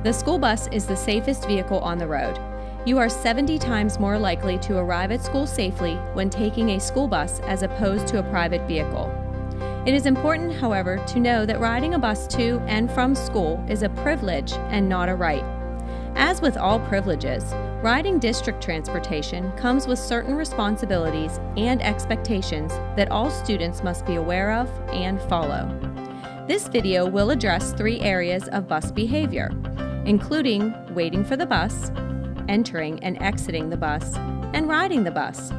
The school bus is the safest vehicle on the road. You are 70 times more likely to arrive at school safely when taking a school bus as opposed to a private vehicle. It is important, however, to know that riding a bus to and from school is a privilege and not a right. As with all privileges, riding district transportation comes with certain responsibilities and expectations that all students must be aware of and follow. This video will address 3 areas of bus behavior, including waiting for the bus, entering and exiting the bus, and riding the bus.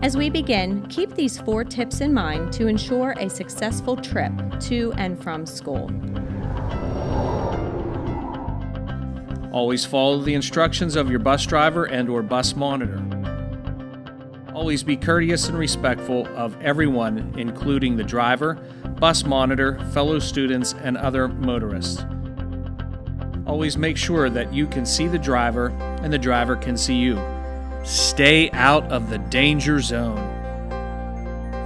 As we begin, keep these 4 tips in mind to ensure a successful trip to and from school. Always follow the instructions of your bus driver and/or bus monitor. Always be courteous and respectful of everyone, including the driver, bus monitor, fellow students, and other motorists. Always make sure that you can see the driver and the driver can see you. Stay out of the danger zone.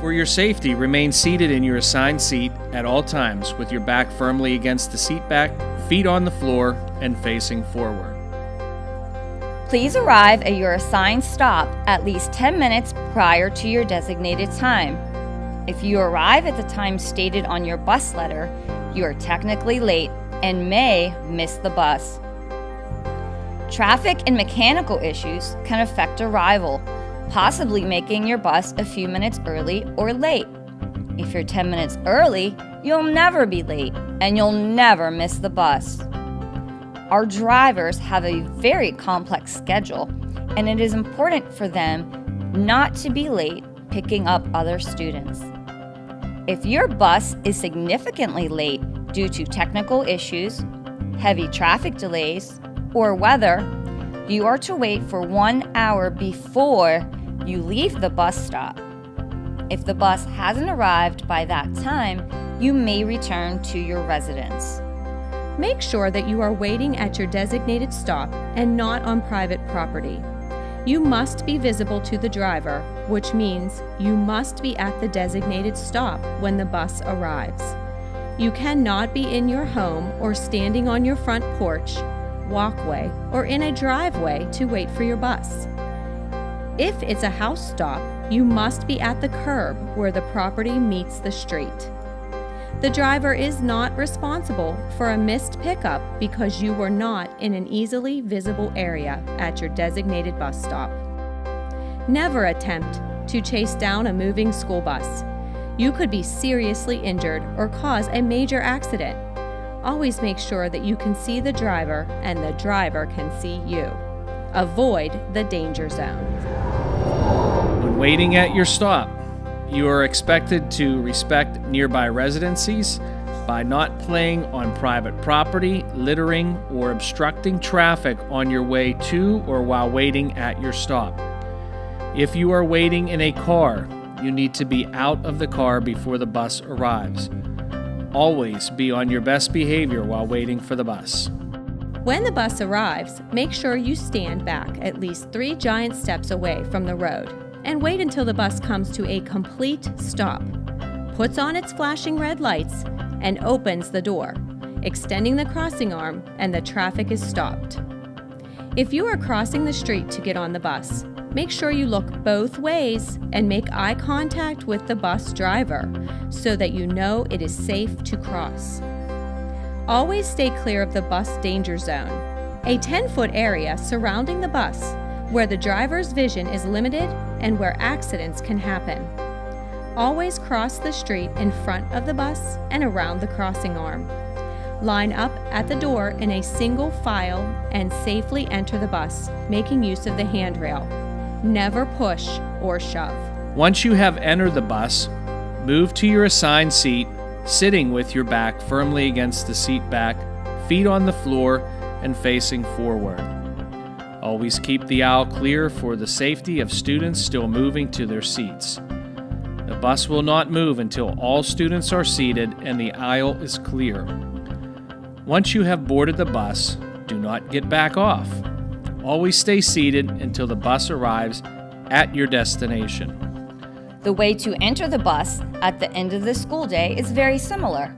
For your safety, remain seated in your assigned seat at all times with your back firmly against the seat back, feet on the floor, and facing forward. Please arrive at your assigned stop at least 10 minutes prior to your designated time. If you arrive at the time stated on your bus letter, you are technically late and may miss the bus. Traffic and mechanical issues can affect arrival, possibly making your bus a few minutes early or late. If you're 10 minutes early, you'll never be late and you'll never miss the bus. Our drivers have a very complex schedule, and it is important for them not to be late picking up other students. If your bus is significantly late due to technical issues, heavy traffic delays, or weather, you are to wait for 1 hour before you leave the bus stop. If the bus hasn't arrived by that time, you may return to your residence. Make sure that you are waiting at your designated stop and not on private property. You must be visible to the driver, which means you must be at the designated stop when the bus arrives. You cannot be in your home or standing on your front porch, walkway, or in a driveway to wait for your bus. If it's a house stop, you must be at the curb where the property meets the street. The driver is not responsible for a missed pickup because you were not in an easily visible area at your designated bus stop. Never attempt to chase down a moving school bus. You could be seriously injured or cause a major accident. Always make sure that you can see the driver and the driver can see you. Avoid the danger zone. When waiting at your stop, you are expected to respect nearby residencies by not playing on private property, littering, or obstructing traffic on your way to or while waiting at your stop. If you are waiting in a car, you need to be out of the car before the bus arrives. Always be on your best behavior while waiting for the bus. When the bus arrives, make sure you stand back at least 3 giant steps away from the road and wait until the bus comes to a complete stop, puts on its flashing red lights, and opens the door, extending the crossing arm, and the traffic is stopped. If you are crossing the street to get on the bus, make sure you look both ways and make eye contact with the bus driver so that you know it is safe to cross. Always stay clear of the bus danger zone, a 10-foot area surrounding the bus where the driver's vision is limited and where accidents can happen. Always cross the street in front of the bus and around the crossing arm. Line up at the door in a single file and safely enter the bus, making use of the handrail. Never push or shove. Once you have entered the bus, move to your assigned seat, sitting with your back firmly against the seat back, feet on the floor, and facing forward. Always keep the aisle clear for the safety of students still moving to their seats. The bus will not move until all students are seated and the aisle is clear. Once you have boarded the bus, do not get back off. Always stay seated until the bus arrives at your destination. The way to enter the bus at the end of the school day is very similar.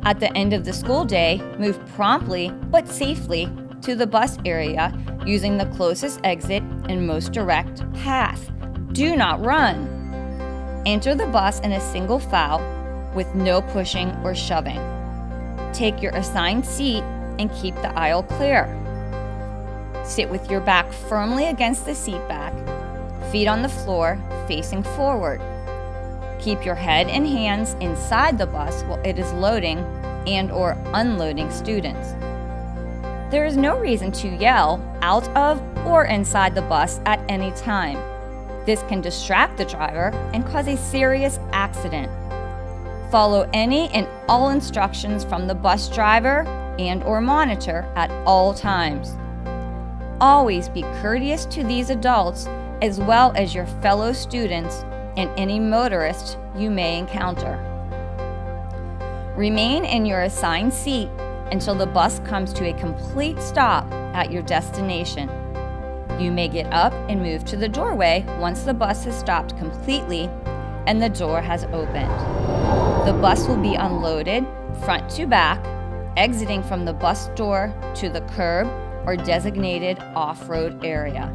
At the end of the school day, move promptly but safely to the bus area using the closest exit and most direct path. Do not run. Enter the bus in a single file with no pushing or shoving. Take your assigned seat and keep the aisle clear. Sit with your back firmly against the seat back, feet on the floor facing forward. Keep your head and hands inside the bus while it is loading and/or unloading students. There is no reason to yell out of or inside the bus at any time. This can distract the driver and cause a serious accident. Follow any and all instructions from the bus driver and/or monitor at all times. Always be courteous to these adults as well as your fellow students and any motorists you may encounter. Remain in your assigned seat until the bus comes to a complete stop at your destination. You may get up and move to the doorway once the bus has stopped completely and the door has opened. The bus will be unloaded front to back, exiting from the bus door to the curb or designated off-road area.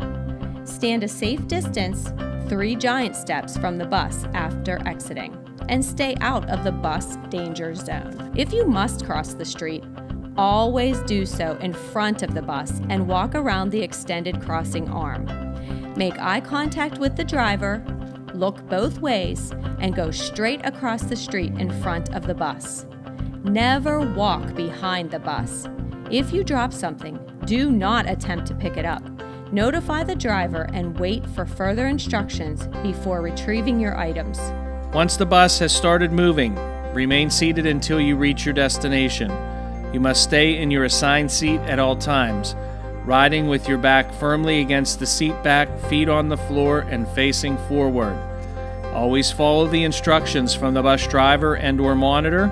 Stand a safe distance, 3 giant steps from the bus after exiting, and stay out of the bus danger zone. If you must cross the street, always do so in front of the bus and walk around the extended crossing arm. Make eye contact with the driver, look both ways, and go straight across the street in front of the bus. Never walk behind the bus. If you drop something, do not attempt to pick it up. Notify the driver and wait for further instructions before retrieving your items. Once the bus has started moving, remain seated until you reach your destination. You must stay in your assigned seat at all times, riding with your back firmly against the seat back, feet on the floor, and facing forward. Always follow the instructions from the bus driver and/or monitor.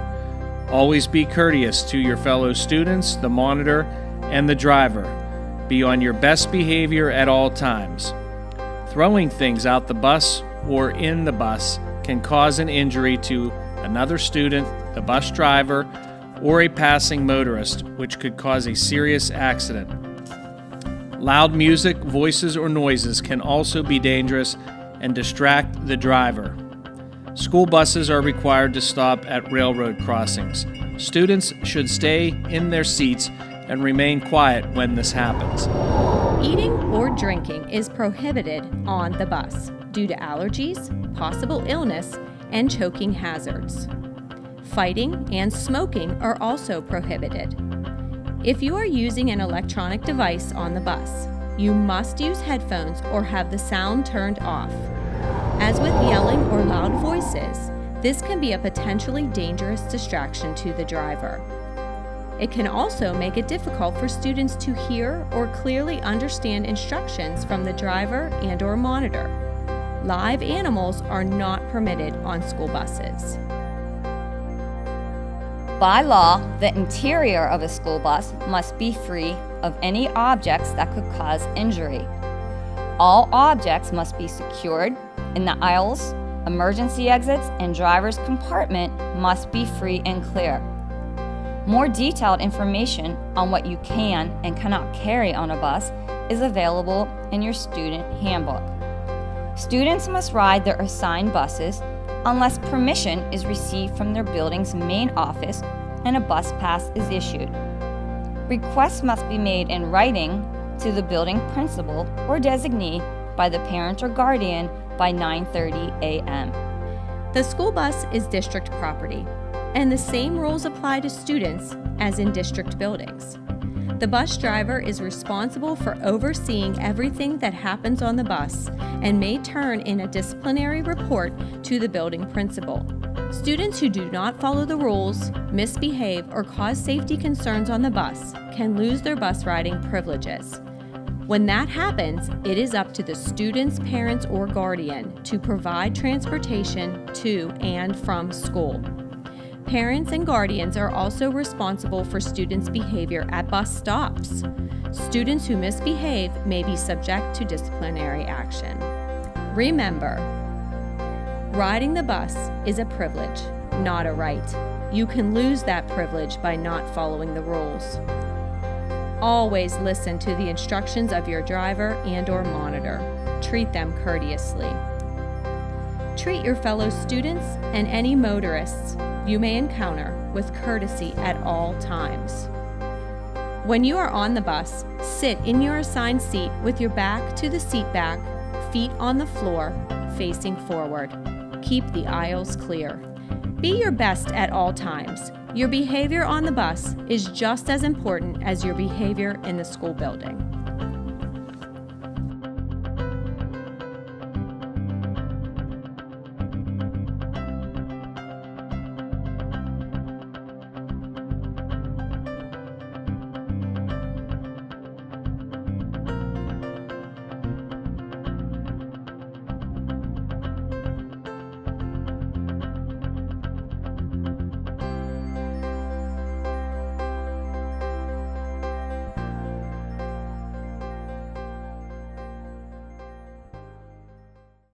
Always be courteous to your fellow students, the monitor, and the driver. Be on your best behavior at all times. Throwing things out the bus or in the bus can cause an injury to another student, the bus driver, or a passing motorist, which could cause a serious accident. Loud music, voices, or noises can also be dangerous and distract the driver. School buses are required to stop at railroad crossings. Students should stay in their seats and remain quiet when this happens. Eating or drinking is prohibited on the bus due to allergies, possible illness, and choking hazards. Fighting and smoking are also prohibited. If you are using an electronic device on the bus, you must use headphones or have the sound turned off. As with yelling or loud voices, this can be a potentially dangerous distraction to the driver. It can also make it difficult for students to hear or clearly understand instructions from the driver and/or monitor. Live animals are not permitted on school buses. By law, the interior of a school bus must be free of any objects that could cause injury. All objects must be secured, and the aisles, emergency exits, and driver's compartment must be free and clear. More detailed information on what you can and cannot carry on a bus is available in your student handbook. Students must ride their assigned buses unless permission is received from their building's main office and a bus pass is issued. Requests must be made in writing to the building principal or designee by the parent or guardian by 9:30 a.m. The school bus is district property, and the same rules apply to students as in district buildings. The bus driver is responsible for overseeing everything that happens on the bus and may turn in a disciplinary report to the building principal. Students who do not follow the rules, misbehave, or cause safety concerns on the bus can lose their bus riding privileges. When that happens, it is up to the student's parents or guardian to provide transportation to and from school. Parents and guardians are also responsible for students' behavior at bus stops. Students who misbehave may be subject to disciplinary action. Remember, riding the bus is a privilege, not a right. You can lose that privilege by not following the rules. Always listen to the instructions of your driver and/or monitor. Treat them courteously. Treat your fellow students and any motorists you may encounter with courtesy at all times. When you are on the bus, sit in your assigned seat with your back to the seat back, feet on the floor, facing forward. Keep the aisles clear. Be your best at all times. Your behavior on the bus is just as important as your behavior in the school building.